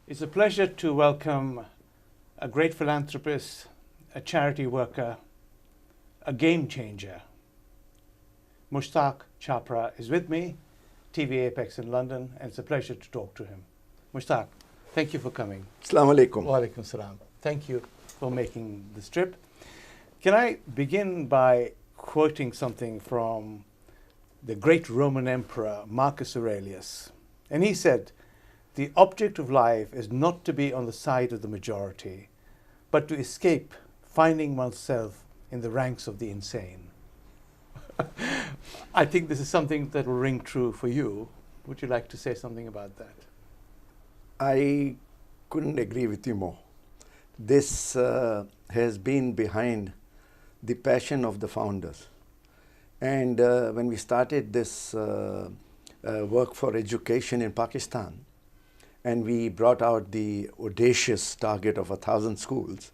It's a pleasure to welcome a great philanthropist, a charity worker, a game changer. Mushtaq Chhapra is with me, TVapex in London, and it's a pleasure to talk to him. Mushtaq, thank you for coming. Assalamu alaikum. Wa alaikum salam. Thank you for making this trip. Can I begin by quoting something from the great Roman Emperor Marcus Aurelius? And he said, "The object of life is not to be on the side of the majority, but to escape finding oneself in the ranks of the insane." I think this is something that will ring true for you. Would you like to say something about that? I couldn't agree with you more. This has been behind the passion of the founders. And when we started this work for education in Pakistan, and we brought out the audacious target of 1,000 schools,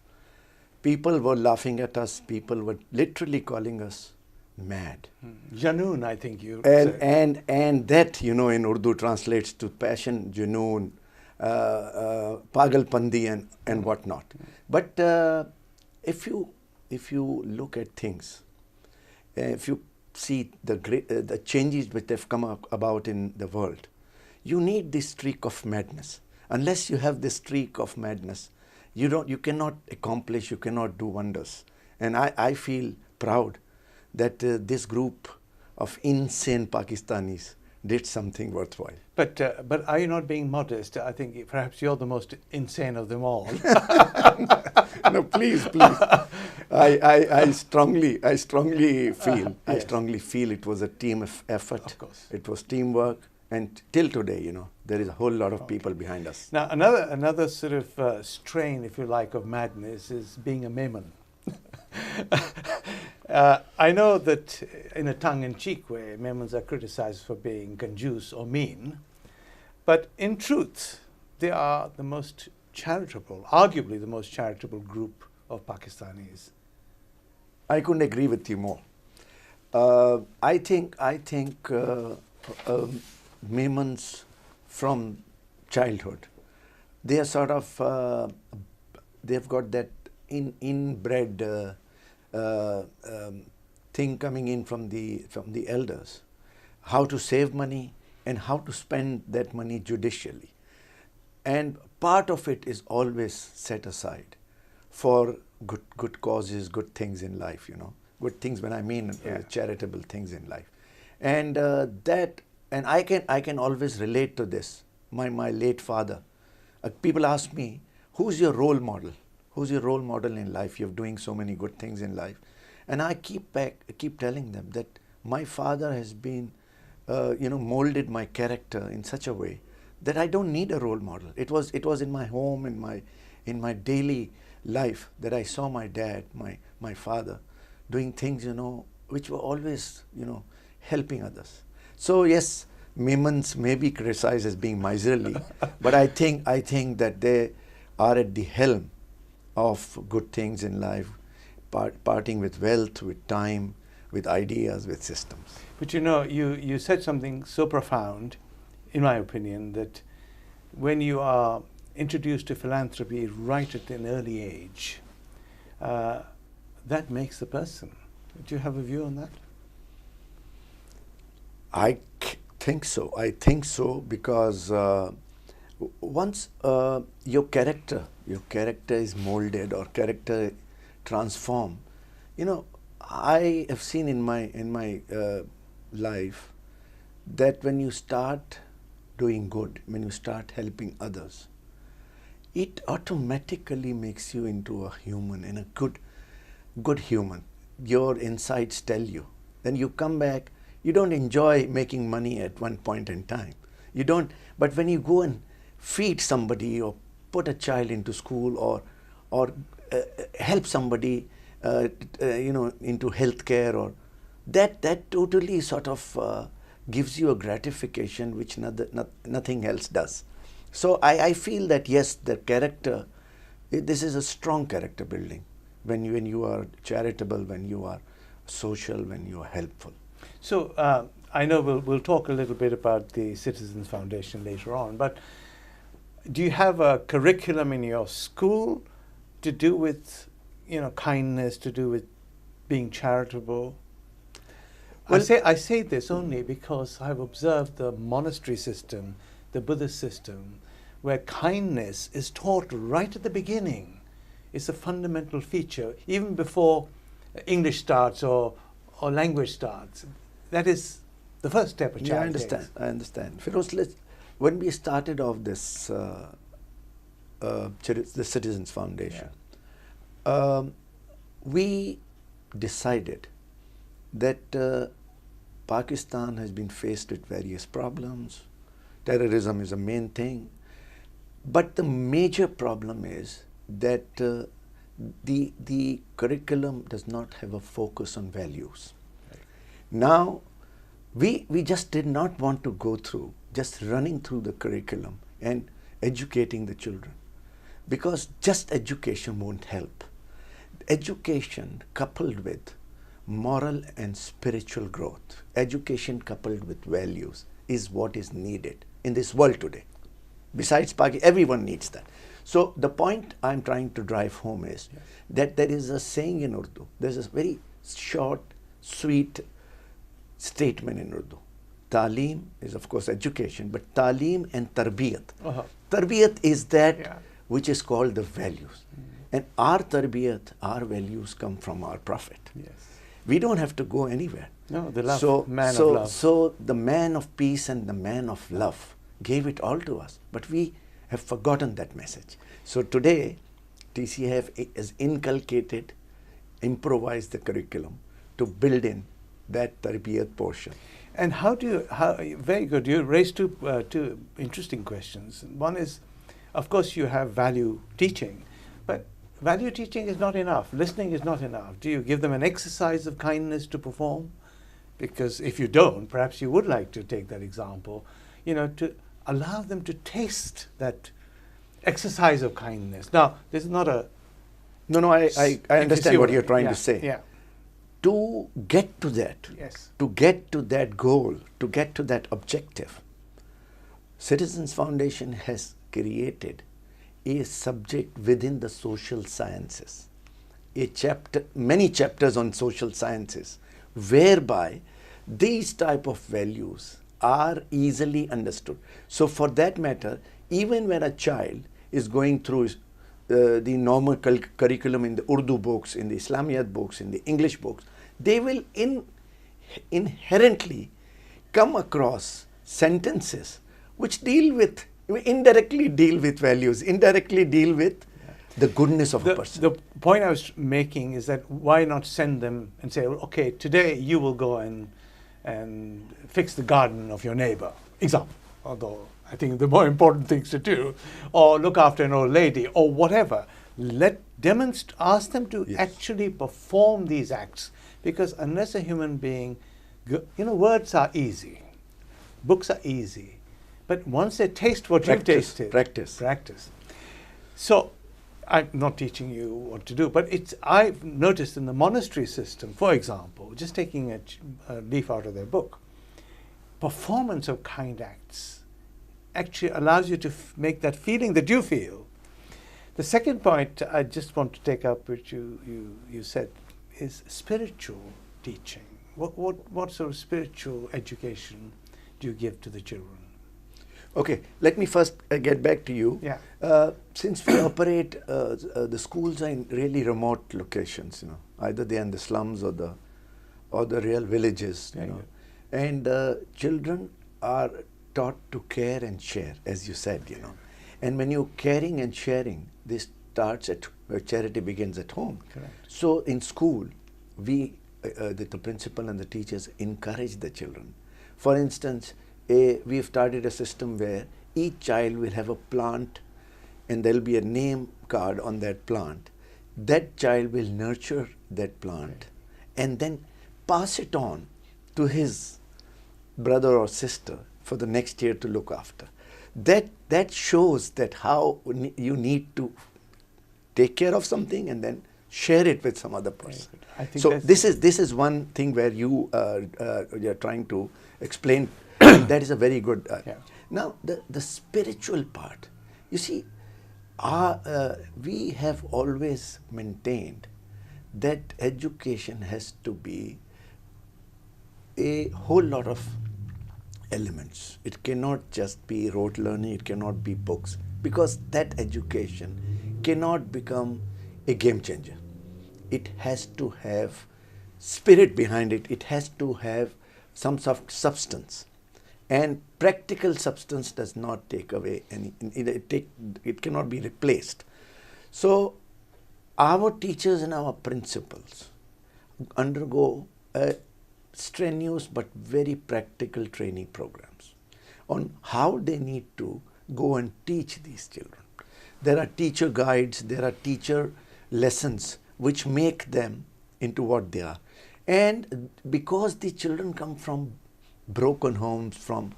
people were laughing at us. People were literally calling us mad. Janoon, I think you said. And that, you know, in Urdu translates to passion, janoon, pagalpandi and whatnot. But if you look at things, if you see the changes which have come about in the world, you need this streak of madness. Unless you have this streak of madness, you cannot accomplish, you cannot do wonders. And I feel proud that this group of insane Pakistanis did something worthwhile. But are you not being modest? I think perhaps you're the most insane of them all. No, please. I strongly feel. Yes. I strongly feel it was a team effort. Of course. It was teamwork. And till today, you know, there is a whole lot of people behind us. Now, another sort of strain, if you like, of madness is being a Memon. I know that in a tongue-in-cheek way, Memons are criticized for being conjuice or mean, but in truth, they are the most charitable, arguably the most charitable group of Pakistanis. I couldn't agree with you more. I think Memons from childhood, they are sort of, they've got that inbred thing coming in from the elders, how to save money and how to spend that money judicially. And part of it is always set aside for good causes, good things in life, you know. Good things when I mean charitable things in life. And and I can always relate to this. My late father, people ask me, who's your role model? Who's your role model in life? You're doing so many good things in life. And I keep telling them that my father has been, molded my character in such a way that I don't need a role model. It was in my home, in my daily life that I saw my dad, my father, doing things, you know, which were always, you know, helping others. So yes, Memons may be criticized as being miserly, but I think that they are at the helm of good things in life, parting with wealth, with time, with ideas, with systems. But you know, you said something so profound, in my opinion, that when you are introduced to philanthropy right at an early age, that makes the person. Do you have a view on that? I think so because once your character is molded or character transformed, you know, I have seen in my life that when you start doing good, when you start helping others, it automatically makes you into a human, and a good human. Your insights tell you. Then you come back, you don't enjoy making money at one point in time. You don't, but when you go and feed somebody or put a child into school or help somebody into healthcare, or that totally sort of gives you a gratification which nothing else does. So I feel that yes, the character, this is a strong character building when you are charitable, when you are social, when you are helpful. So I know we'll talk a little bit about the Citizens Foundation later on, but do you have a curriculum in your school to do with, kindness, to do with being charitable? Well, I say this only because I've observed the monastery system, the Buddhist system, where kindness is taught right at the beginning. It's a fundamental feature, even before English starts or language starts. That is the first step a child takes. I understand. Feroze, when we started off this, the Citizens Foundation, we decided that Pakistan has been faced with various problems. Terrorism is a main thing. But the major problem is that the curriculum does not have a focus on values. Right. Now, we just did not want to go through just running through the curriculum and educating the children, because just education won't help. Education coupled with moral and spiritual growth, education coupled with values is what is needed in this world today. Besides Pakistan, everyone needs that. So the point I'm trying to drive home is that there is a saying in Urdu. There's a very short, sweet statement in Urdu. Taaleem is of course education, but Taaleem and Tarbiyat. Tarbiyat is that which is called the values. And our Tarbiyat, our values come from our Prophet. Yes. We don't have to go anywhere. No, the love, man of love. So the man of peace and the man of love gave it all to us, but we have forgotten that message. So today, TCF has inculcated, improvised the curriculum to build in that Tarbiyat portion. And very good, you raised two interesting questions. One is, of course, you have value teaching, but value teaching is not enough. Listening is not enough. Do you give them an exercise of kindness to perform? Because if you don't, perhaps you would like to take that example, to allow them to taste that exercise of kindness. Now, this is not a... No, I understand what you're trying to say. Yeah. To get to that, to get to that goal, to get to that objective, Citizens Foundation has created a subject within the social sciences, many chapters on social sciences, whereby these type of values are easily understood. So for that matter, even when a child is going through the normal curriculum in the Urdu books, in the Islamiyat books, in the English books, they will inherently come across sentences which indirectly deal with values, indirectly deal with the goodness of a person. The point I was making is that why not send them and say, okay, today you will go and fix the garden of your neighbor, example, although I think the more important things to do, or look after an old lady, or whatever. Ask them to actually perform these acts, because unless a human being, words are easy, books are easy, but once they taste what you've tasted, practice. So I'm not teaching you what to do, but I've noticed in the monastery system, for example, just taking a leaf out of their book, performance of kind acts actually allows you to make that feeling that you feel. The second point I just want to take up, which you said, is spiritual teaching. What sort of spiritual education do you give to the children? Okay, let me first get back to you. Yeah. Since we operate, the schools are in really remote locations, either they're in the slums or the real villages, and children are taught to care and share, as you said, and when you're caring and sharing, this starts charity begins at home. Correct. So in school, the principal and the teachers encourage the children. For instance, we've started a system where each child will have a plant and there'll be a name card on that plant. That child will nurture that plant and then pass it on to brother or sister for the next year to look after. That shows that how you need to take care of something and then share it with some other person. I think So this is one thing where you're trying to explain. That is a very good. Now the spiritual part. You see, we have always maintained that education has to be a whole lot of elements. It cannot just be rote learning, it cannot be books, because that education cannot become a game changer. It has to have spirit behind it. It has to have some substance. And practical substance does not take away any, it cannot be replaced. So our teachers and our principals undergo a strenuous but very practical training programs on how they need to go and teach these children. There are teacher guides, there are teacher lessons which make them into what they are. And because the children come from broken homes, from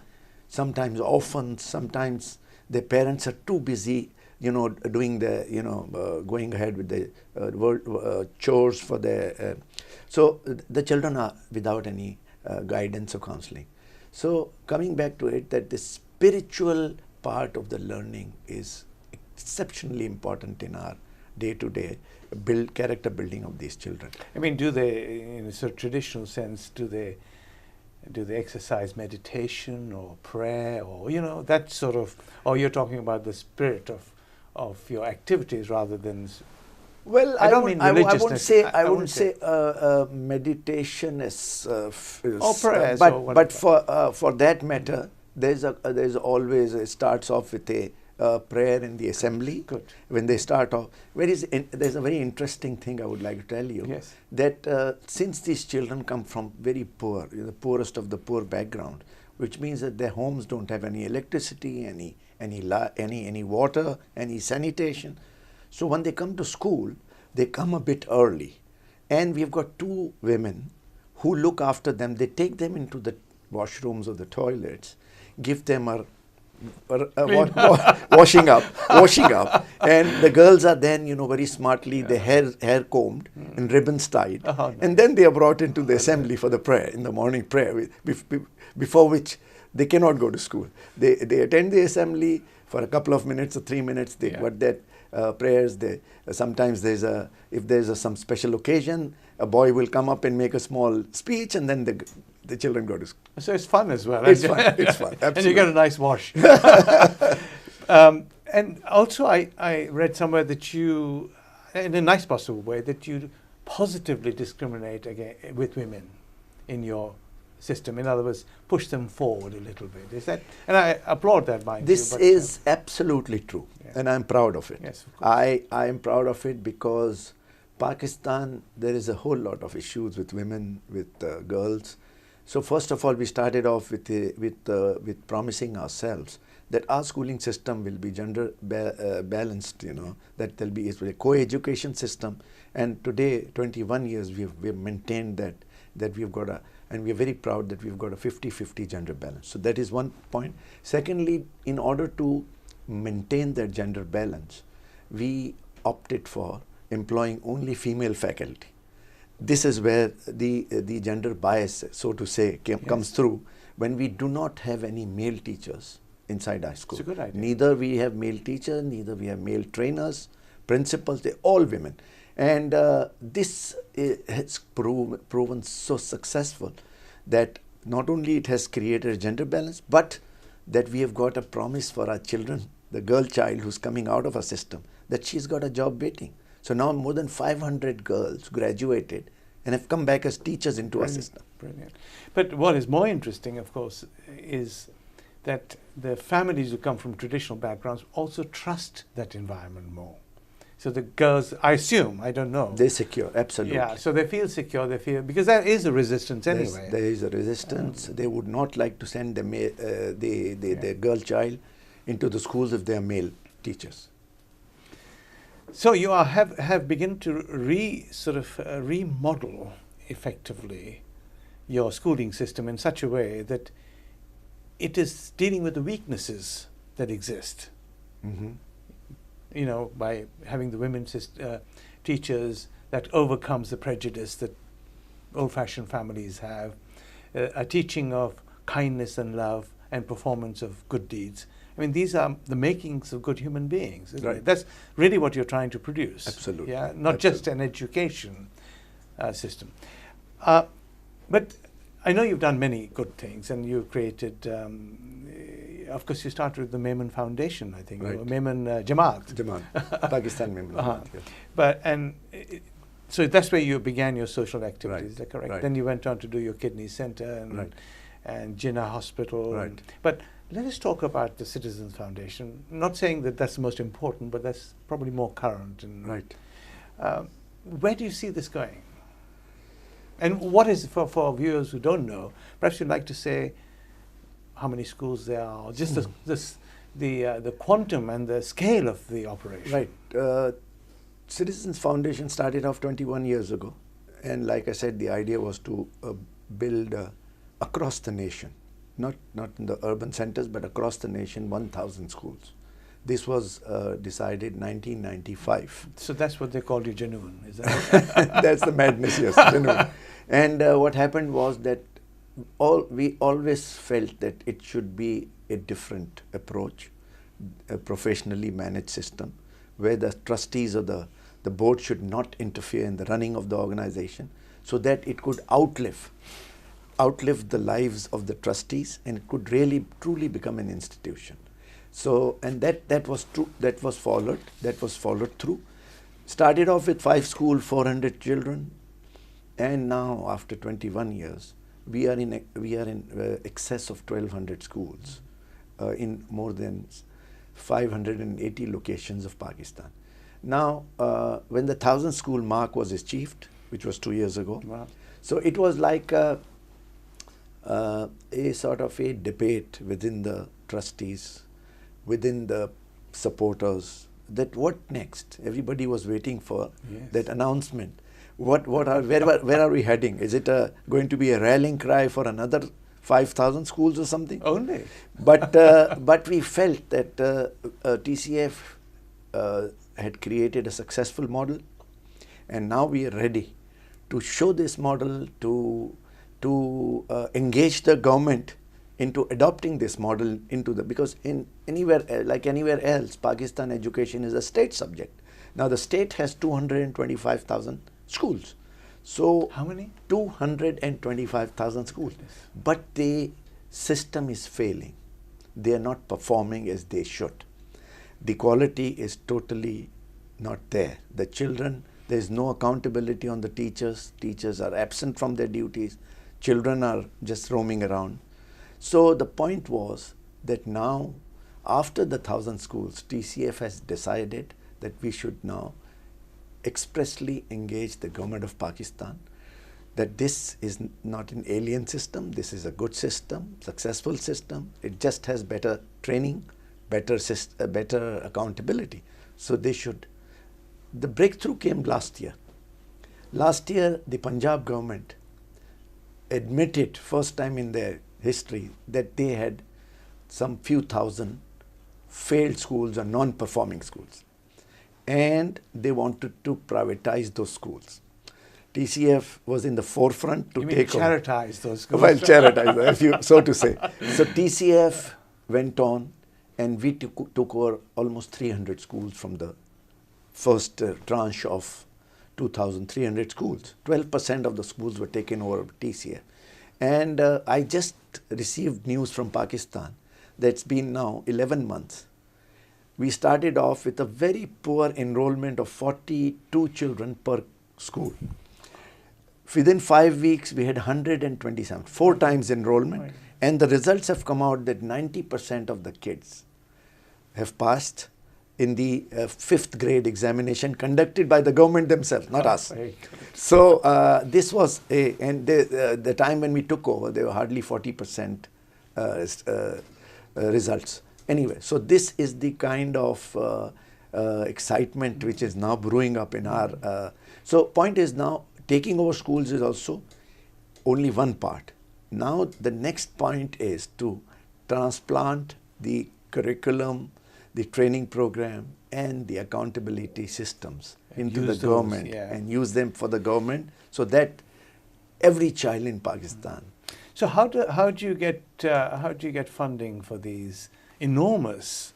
sometimes orphans, sometimes their parents are too busy, doing the, going ahead with the chores for their, so the children are without any guidance or counseling. So coming back to it, that the spiritual part of the learning is exceptionally important in our day-to-day character building of these children. I mean, do they, in a sort of traditional sense, do they exercise meditation or prayer, or that sort of, or you're talking about the spirit of your activities rather than? Well, I don't mean religiousness. I wouldn't say meditation is or prayers, but for that matter, there's always, it starts off with a prayer in the assembly. Good. When they start off, there's a very interesting thing I would like to tell you. Yes. That since these children come from very poor, the poorest of the poor background, which means that their homes don't have any electricity, any water, any sanitation. So when they come to school, they come a bit early, and we've got two women who look after them. They take them into the washrooms or the toilets, give them washing up, and the girls are then, very smartly, their hair combed and ribbons tied, and then they are brought into the assembly for the prayer, in the morning prayer, before which they cannot go to school. They attend the assembly for a couple of minutes or 3 minutes. They got that prayers. Sometimes if there's some special occasion, a boy will come up and make a small speech, and then the children go to school. So it's fun as well. It's fun. It's fun. Absolutely. And you get a nice wash. And also, I read somewhere that you, in a nice possible way, that you positively discriminate with women in your system. In other words, push them forward a little bit. Is that? And I applaud that, mind you. This is absolutely true, and I'm proud of it. Yes, of course. I am proud of it because Pakistan, there is a whole lot of issues with women, with girls. So first of all, we started off with promising ourselves that our schooling system will be gender balanced. That there'll be a co-education system. And today, 21 years, we've maintained that we've got and we're very proud that we've got a 50-50 gender balance. So that is one point. Secondly, in order to maintain that gender balance, we opted for employing only female faculty. This is where the gender bias, so to say, comes through, when we do not have any male teachers inside our school. It's a good idea. Neither we have male teachers, neither we have male trainers, principals, they're all women. And this has proven so successful that not only it has created a gender balance, but that we have got a promise for our children, the girl child who's coming out of our system, that she's got a job waiting. So now more than 500 girls graduated and have come back as teachers into our system. Brilliant. But what is more interesting, of course, is that the families who come from traditional backgrounds also trust that environment more. So the girls, I assume, I don't know. They're secure, absolutely. Yeah, so they feel secure, because there is a resistance anyway. There is a resistance. They would not like to send their girl child into the schools if they are male teachers. So you have begun to remodel effectively your schooling system in such a way that it is dealing with the weaknesses that exist. Mm-hmm. You know, by having the women teachers, that overcomes the prejudice that old-fashioned families have, a teaching of kindness and love and performance of good deeds. I mean, these are the makings of good human beings, isn't it? That's really what you're trying to produce. Absolutely. Yeah, not just an education system. But I know you've done many good things, and you created, of course, you started with the Memon Foundation, I think, Right. or Memon Jamaat. Jamaat, Pakistan Memon. Yeah. So that's where you began your social activities, Right. is that correct? Right. Then you went on to do your kidney center and Jinnah Hospital. Right. But let us talk about the Citizens Foundation. Not saying that that's the most important, but that's probably more current. And, Right. where do you see this going? And what is, for viewers who don't know, perhaps you'd like to say how many schools there are, just the quantum and the scale of the operation. Right. Citizens Foundation started off 21 years ago, and like I said, the idea was to build across the nation, not in the urban centers, but across the nation, 1,000 schools. This was decided 1995. So that's what they called you, genuine, is that? That's the madness, yes, genuine. And what happened was that we always felt that it should be a different approach, a professionally managed system, where the trustees or the board should not interfere in the running of the organization, so that it could outlive the lives of the trustees, and it could really truly become an institution. So, and that was true, that was followed through. Started off with 5 schools, 400 children, and now after 21 years we are in excess of 1,200 schools in more than 580 locations of Pakistan. Now, when the 1,000 school mark was achieved, which was 2 years ago, Wow. so it was like a sort of a debate within the trustees, within the supporters, that what next? Everybody was waiting for that announcement. Where are we heading? Is it going to be a rallying cry for another 5,000 schools or something? Only. But we felt that TCF had created a successful model, and now we are ready to show this model, to engage the government into adopting this model because in anywhere else, Pakistan education is a state subject. Now the state has 225,000 schools. So how many? 225,000 schools. But the system is failing. They are not performing as they should. The quality is totally not there. The children, there is no accountability on the teachers. Teachers are absent from their duties. Children are just roaming around. So the point was that now, after the 1,000 schools, TCF has decided that we should now expressly engage the government of Pakistan, that this is not an alien system, this is a good system, successful system. It just has better training, better accountability. So they should. The breakthrough came last year. Last year, the Punjab government admitted, first time in their history, that they had some few thousand failed schools or non-performing schools, and they wanted to privatize those schools. TCF was in the forefront to take over. Charitize those schools. Well, charitize, if you so to say. So TCF went on, and we took over almost 300 schools from the first tranche of 2,300 schools. 12% of the schools were taken over by TCF. And I just received news from Pakistan that's been now 11 months. We started off with a very poor enrollment of 42 children per school. Within 5 weeks, we had 127, 4 times enrollment. Right. And the results have come out that 90% of the kids have passed in the 5th grade examination conducted by the government themselves, not us. So this was the time when we took over, there were hardly 40% results. Anyway, so this is the kind of excitement which is now brewing up in our. So point is now, taking over schools is also only one part. Now the next point is to transplant the curriculum, the training program, and the accountability systems into the government and use them for the government so that every child in Pakistan. So how do you get funding for these enormous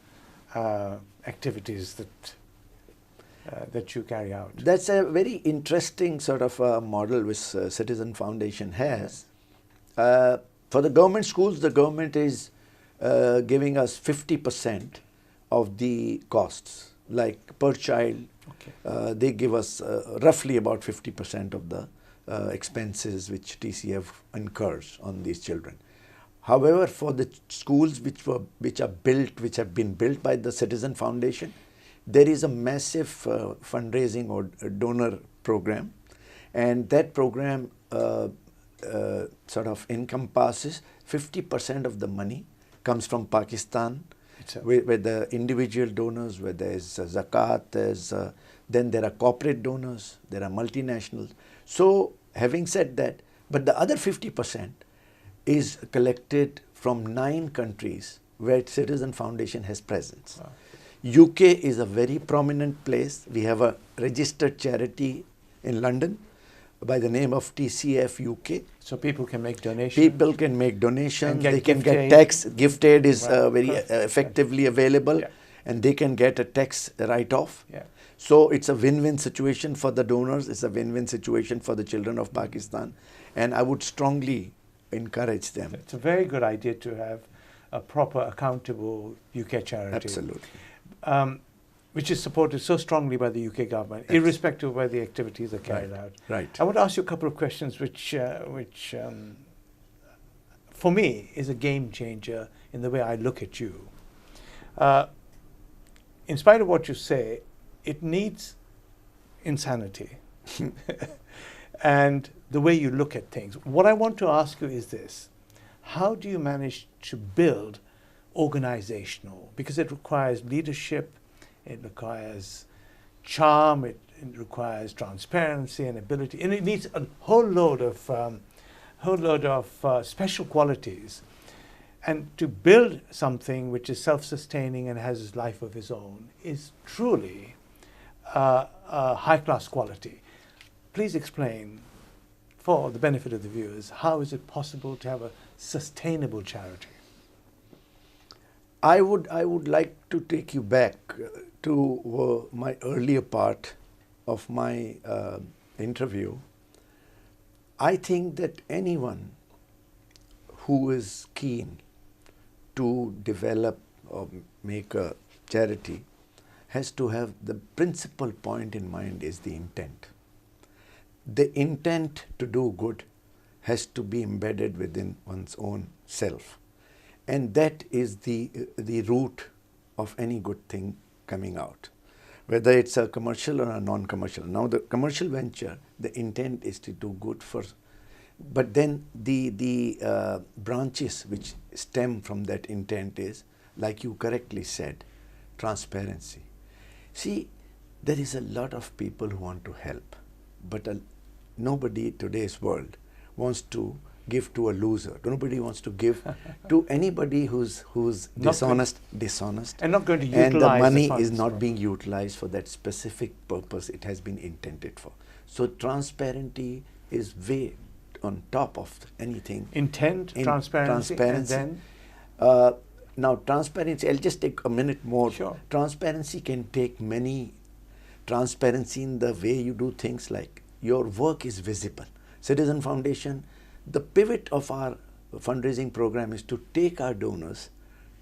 activities that you carry out? That's a very interesting sort of model which Citizen Foundation has. For the government schools, the government is giving us 50% of the costs, like per child. Okay. They give us roughly about 50% of the expenses which TCF incurs on these children. However, for the schools which have been built by the Citizen Foundation, there is a massive fundraising or donor program, and that program sort of encompasses 50% of the money comes from Pakistan, where the individual donors, where there is zakat, then there are corporate donors, there are multinationals. So having said that, but the other 50% is collected from 9 countries where Citizen Foundation has presence. Wow. UK is a very prominent place. We have a registered charity in London by the name of TCF UK. So people can make donations? People can make donations. They can get tax. Gift aid is very effectively available, and they can get a tax write-off. Yeah. So it's a win-win situation for the donors. It's a win-win situation for the children of Pakistan. And I would strongly encourage them. It's a very good idea to have a proper, accountable UK charity. Absolutely. Which is supported so strongly by the UK government, irrespective of where the activities are carried out. Right. I want to ask you a couple of questions which for me, is a game changer in the way I look at you. In spite of what you say, it needs insanity and the way you look at things. What I want to ask you is this: how do you manage to build organizational? Because it requires leadership, it requires charm, it requires transparency and ability, and it needs a whole load of special qualities. And to build something which is self-sustaining and has a life of its own is truly a high-class quality. Please explain, for the benefit of the viewers, how is it possible to have a sustainable charity? I would like to take you back to my earlier part of my interview. I think that anyone who is keen to develop or make a charity has to have the principal point in mind is the intent. The intent to do good has to be embedded within one's own self. And that is the root of any good thing coming out, whether it's a commercial or a non-commercial. Now the commercial venture, the intent is to do good first, but then the branches which stem from that intent is, like you correctly said, transparency. See, there is a lot of people who want to help, but nobody in today's world wants to give to a loser. Nobody wants to give to anybody who's dishonest, and not going to utilize and the money is not being utilized for that specific purpose it has been intended for. So transparency is way on top of anything. Intent, transparency, and then? Now transparency, I'll just take a minute more. Sure. Transparency can take many. Transparency in the way you do things, like your work is visible. Citizen Foundation, the pivot of our fundraising program is to take our donors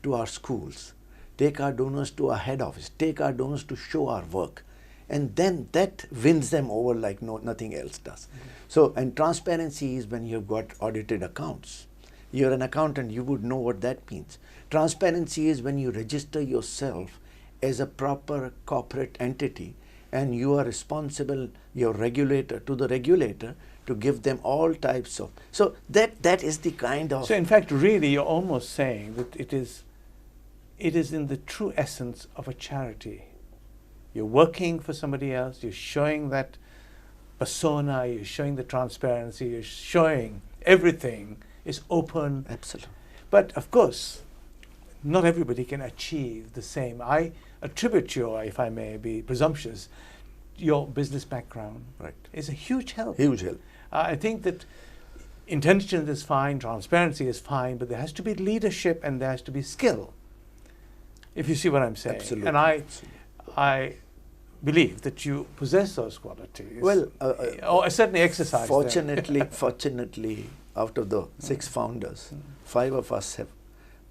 to our schools, take our donors to our head office, take our donors to show our work. And then that wins them over like nothing else does. Mm-hmm. So, and transparency is when you've got audited accounts. You're an accountant, you would know what that means. Transparency is when you register yourself as a proper corporate entity and you are responsible, your regulator, to the regulator, to give them all types of, so that is the kind of. So in fact, really, you're almost saying that it is in the true essence of a charity. You're working for somebody else, you're showing that persona, you're showing the transparency, you're showing everything is open. Absolutely. But of course, not everybody can achieve the same. I attribute your, if I may be presumptuous, your business background is a huge help. Huge help. I think that intelligence is fine, transparency is fine, but there has to be leadership and there has to be skill, if you see what I'm saying. Absolutely. And I believe that you possess those qualities. Well, or certainly exercise them. Fortunately, out of the 6 founders, 5 of us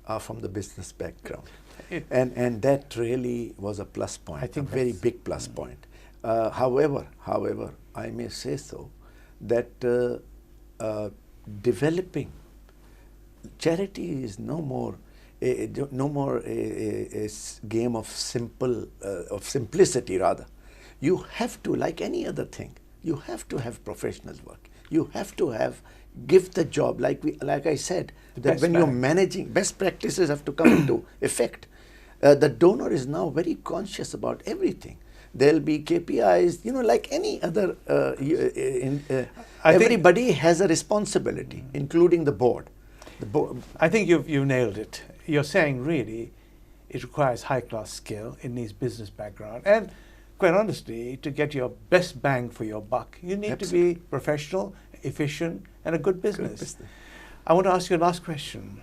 are from the business background. And that really was a plus point, I think a very big plus point. However, I may say so, that developing charity is no more a game of simplicity. Rather, you have to, like any other thing, you have to have professional work. You have to give the job, like I said, that when you're managing, best practices have to come into effect. The donor is now very conscious about everything. There'll be KPIs, like any other. Everybody has a responsibility, including the board. I think you've nailed it. You're saying really, it requires high-class skill. It needs business background, and quite honestly, to get your best bang for your buck, you need to be professional, efficient, and a good business. I want to ask you a last question.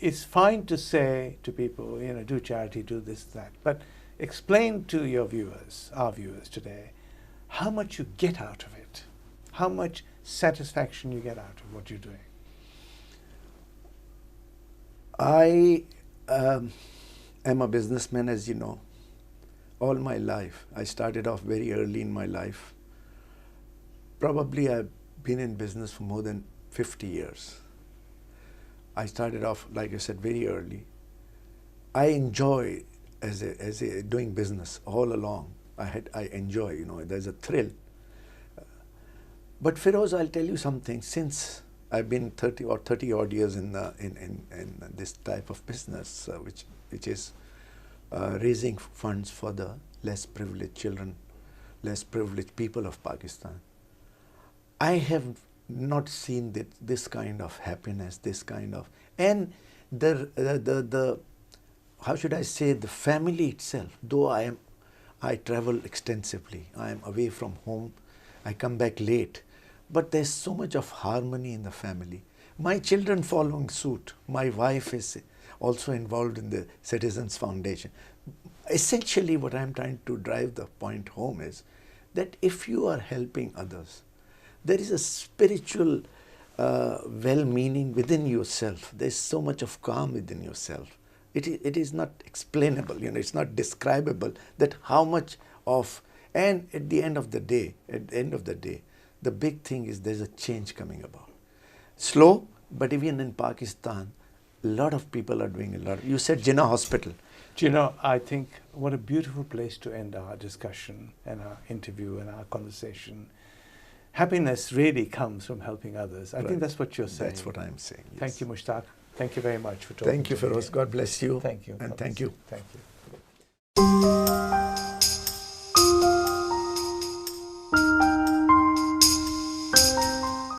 It's fine to say to people, do charity, do this, that, but explain to your viewers, our viewers today, how much you get out of it, how much satisfaction you get out of what you're doing. I am a businessman, as you know, all my life. I started off very early in my life. Probably I've been in business for more than 50 years. I started off, like I said, very early. I enjoy doing business all along. I enjoy, there's a thrill. But Feroze, I'll tell you something. Since I've been 30 odd years in this type of business, which is raising funds for the less privileged children, less privileged people of Pakistan, I have not seen this kind of happiness, and the how should I say, the family itself. Though I travel extensively, I am away from home, I come back late, but there's so much of harmony in the family. My children following suit. My wife is also involved in the Citizens Foundation. Essentially, what I'm trying to drive the point home is that if you are helping others, there is a spiritual well-meaning within yourself. There's so much of calm within yourself. It is not explainable, it's not describable that how much of, and at the end of the day, the big thing is there's a change coming about. Slow, but even in Pakistan, a lot of people are doing a lot. You said Jinnah Hospital. I think what a beautiful place to end our discussion and our interview and our conversation. Happiness really comes from helping others. I think that's what you're saying. That's what I'm saying. Yes. Thank you, Mushtaq. Thank you very much for talking. Thank you, Feroze. God bless you. Thank you. And thank you. Thank you.